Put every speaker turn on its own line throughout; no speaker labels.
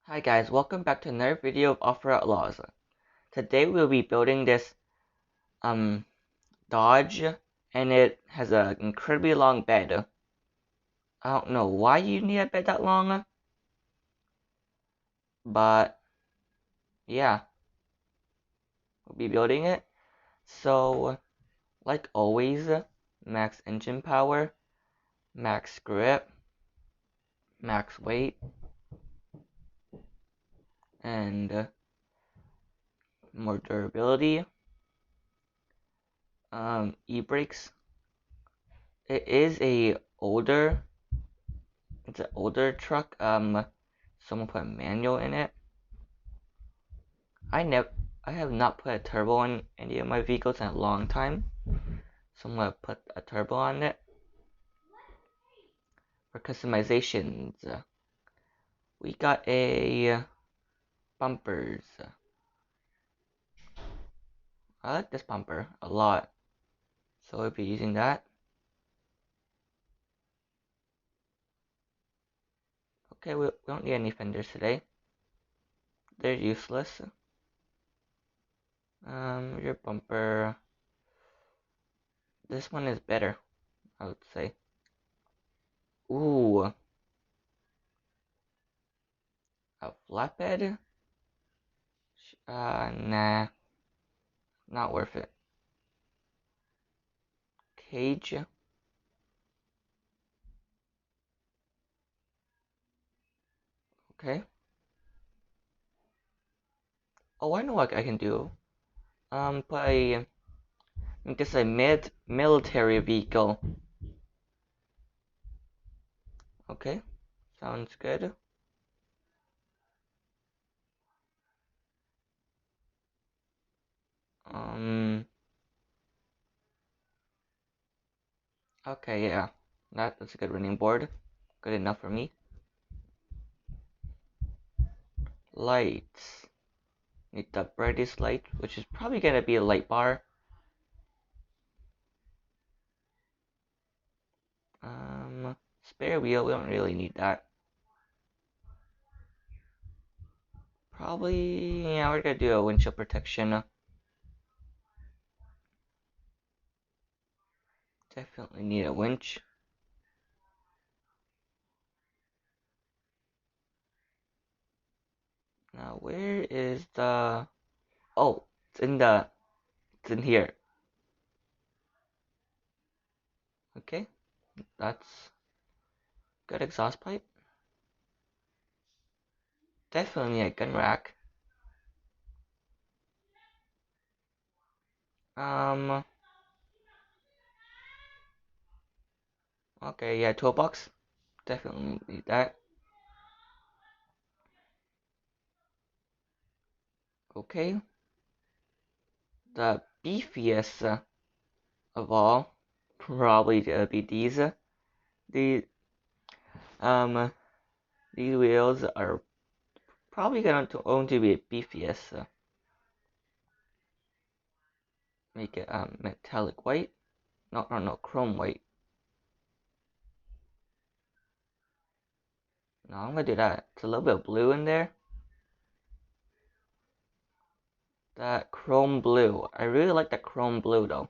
Hi guys, welcome back to another video of offroad outlaws. Today we'll be building this Dodge, and it has an incredibly long bed. I don't know why you need a bed that long, but yeah, we'll be building it. So, like always, max engine power, max grip, max weight, and more durability. E-brakes. It's an older truck. Someone put a manual in it. I have not put a turbo on any of my vehicles in a long time. So I'm gonna put a turbo on it. For customizations, we got a bumpers. I like this bumper a lot, so we'll be using that. Okay, we don't need any fenders today. They're useless. Your bumper. This one is better, I would say. Ooh, a flatbed? Nah, not worth it. Cage. Okay. Oh, I know what I can do. Make this a military vehicle. Okay, sounds good. Um, okay, yeah, that's a good running board. Good enough for me. Lights. Need the brightest light, which is probably gonna be a light bar. Spare wheel, we don't really need that. Probably, yeah, we're gonna do a windshield protection. Definitely need a winch. Now, where is the... Oh, it's in here. Okay, that's good exhaust pipe. Definitely a gun rack. Um, okay, yeah, toolbox. Definitely need that. Okay, the beefiest of all, probably gonna be these. The um, these wheels are probably going to be beefiest. Make it metallic white. No, chrome white. No, I'm gonna do that. It's a little bit of blue in there. That chrome blue. I really like the chrome blue though.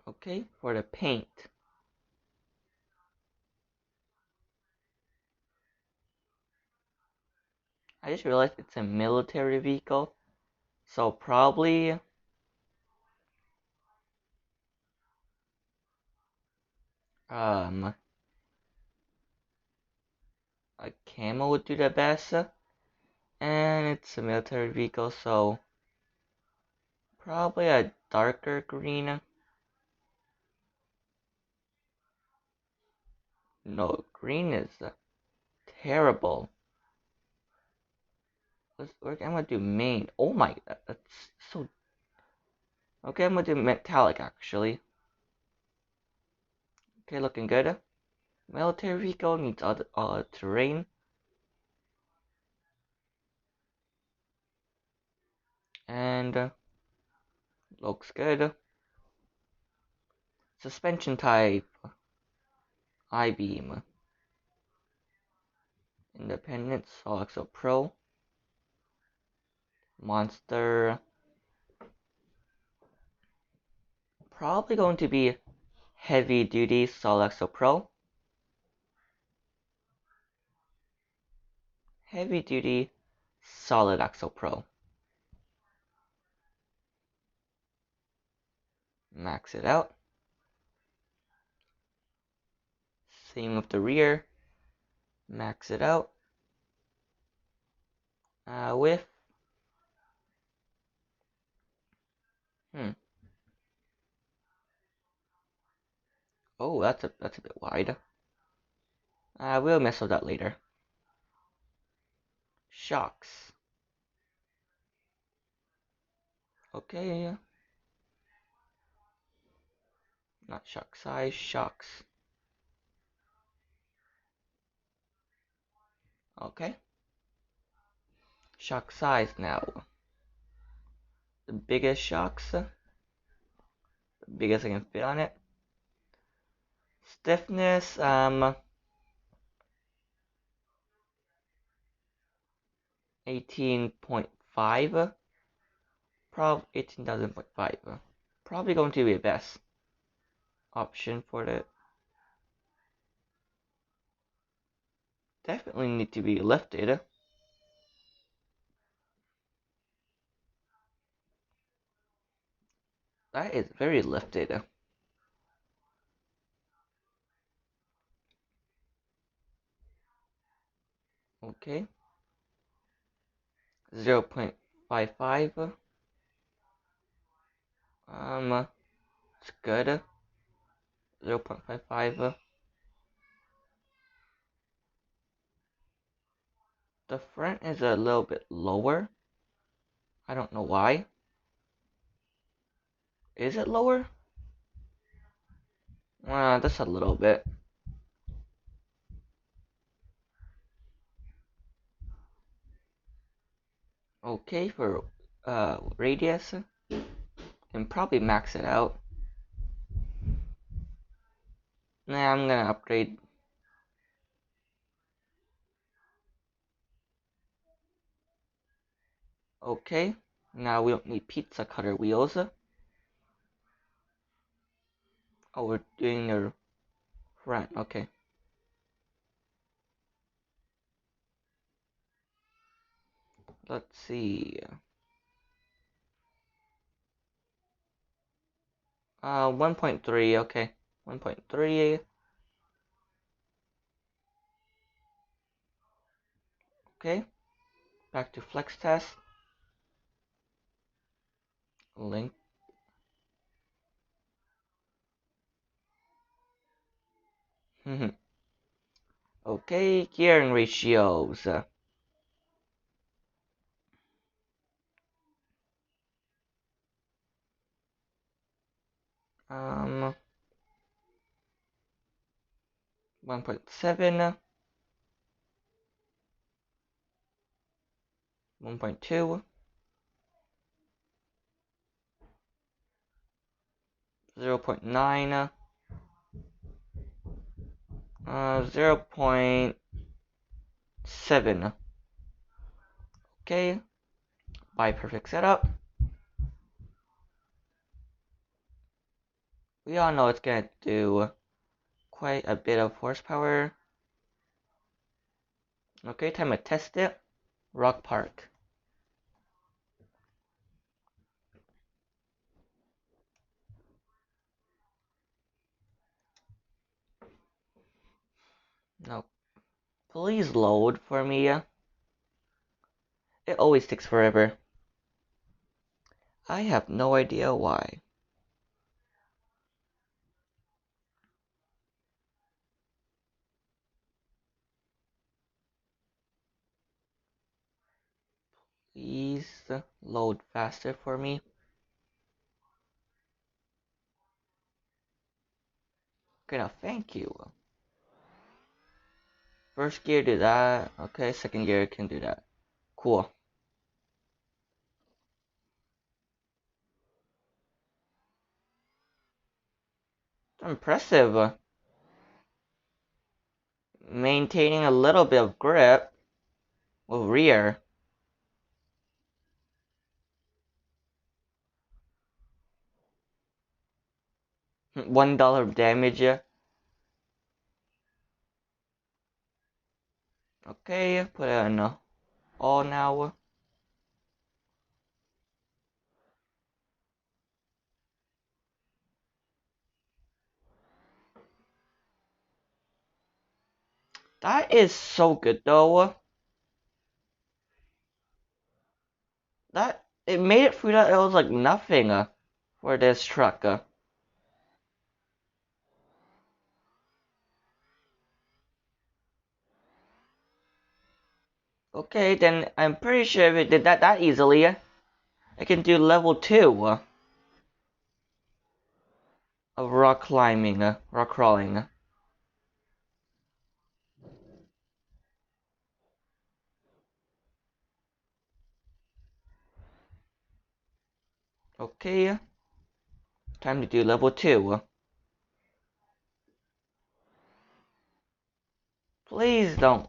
Okay, for the paint. I just realized it's a military vehicle, so probably um a camo would do the best, and it's a military vehicle, so probably a darker green. No, green is terrible. I'm gonna do main. Oh my, that's so. Okay, I'm gonna do metallic actually. Okay, looking good. Military vehicle needs all terrain, and looks good. Suspension type, I-beam. Independent, Solexo Pro. Monster. Probably going to be heavy duty Solexo Pro. Heavy duty Solid Axle Pro. Max it out. Same with the rear. Max it out. Width. Oh, that's a bit wide. We'll mess with that later. Shocks. Okay. Not shock size, shocks. Okay. Shock size now. The biggest shocks. The biggest I can fit on it. Stiffness, 18.5. Probably 18,000.5. Probably going to be the best option for it. Definitely need to be lifted. That is very lifted. Okay. 0.55. It's good. 0.55. The front is a little bit lower. I don't know why. Is it lower? Just a little bit. Okay, for radius, and probably max it out. Nah, I'm gonna upgrade. Okay, now we don't need pizza cutter wheels. Oh, we're doing the front. Okay. Let's see. 1.3. Okay, 1.3. Okay. Back to flex test. Link. Okay, gearing ratios. 1.7, 1.2, 0.9, 0.7. Okay, by perfect setup. We all know it's gonna do quite a bit of horsepower. Okay, time to test it. Rock Park. No, please load for me. It always takes forever. I have no idea why. Please load faster for me. Okay, now thank you. First gear do that. Okay, second gear can do that. Cool. Impressive. Maintaining a little bit of grip with rear. $1 damage. Okay, put it on all now. That is so good though. That it made it through that. It was like nothing for this truck. Okay, then I'm pretty sure if it did that easily, it can do level 2 of rock climbing, rock crawling. Okay, time to do level 2. Please don't.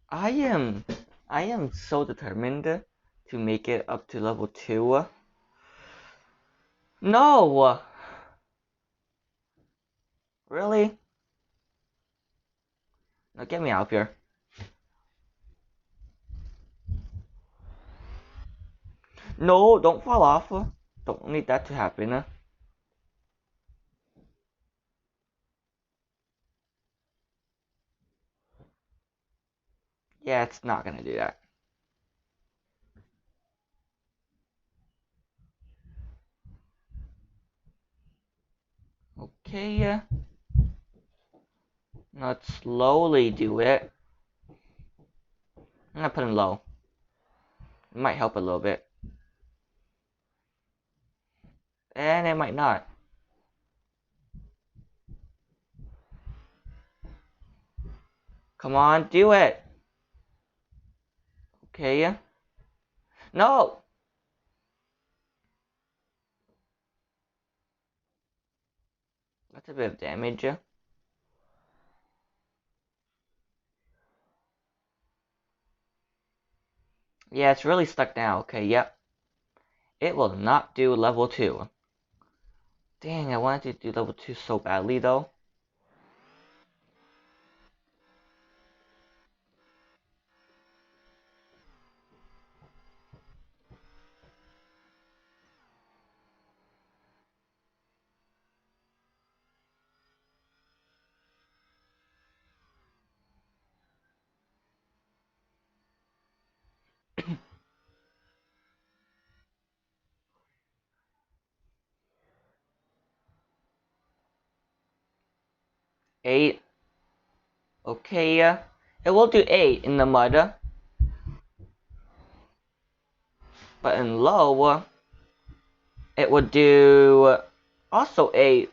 I am, I am so determined to make it up to level 2. No! Really? Now get me out of here. No, don't fall off. Don't need that to happen. Yeah, it's not gonna do that. Okay, let's slowly do it. I'm gonna put him low. It might help a little bit. And it might not. Come on, do it. Okay. No! That's a bit of damage. Yeah, it's really stuck now. Okay, yep. It will not do level 2. Dang, I wanted to do level 2 so badly though. Eight. Okay, it will do 8 in the mud. But in low, it would do also 8.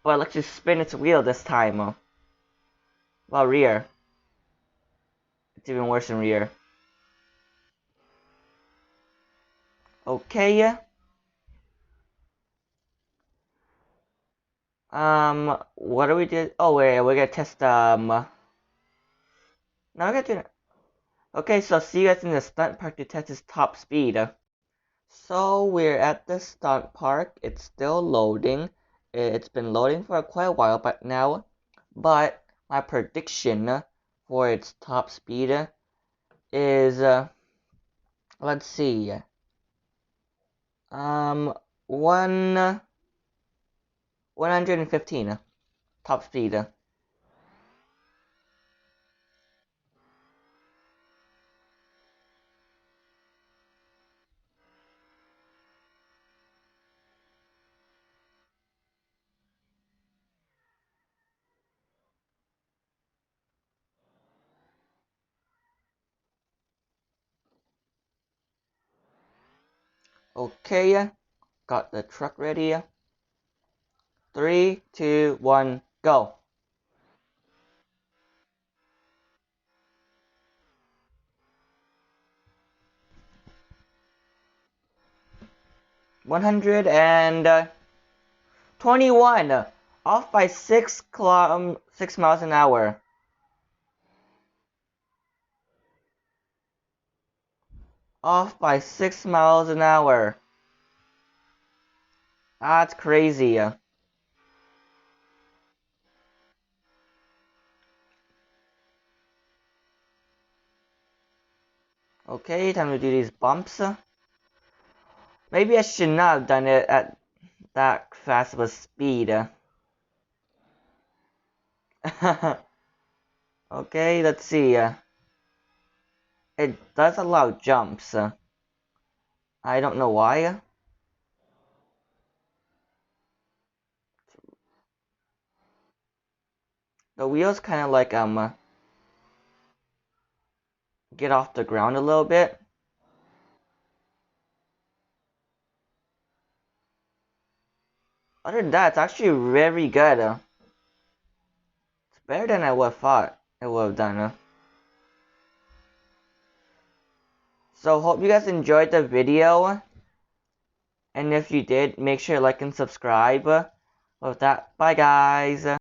But let's just spin its wheel this time. Well, rear. It's even worse in rear. Okay. What do we do? Oh, wait, we're gonna test, now we're gonna do, okay, so see you guys in the stunt park to test his top speed. So we're at the stunt park. It's still loading. It's been loading for quite a while, but my prediction for its top speed is, let's see, one 115 top speed. Okay, got the truck ready. 3, 2, 1, go. 121, off by 6 miles an hour. Off by 6 miles an hour. That's crazy. Okay, time to do these bumps. Maybe I should not have done it at that fast of a speed. Okay, let's see. It does allow jumps. I don't know why. The wheels kind of like get off the ground a little bit. Other than that, it's actually very good. It's better than I would have thought it would have done. So hope you guys enjoyed the video. And if you did, make sure to like and subscribe. With that, bye guys.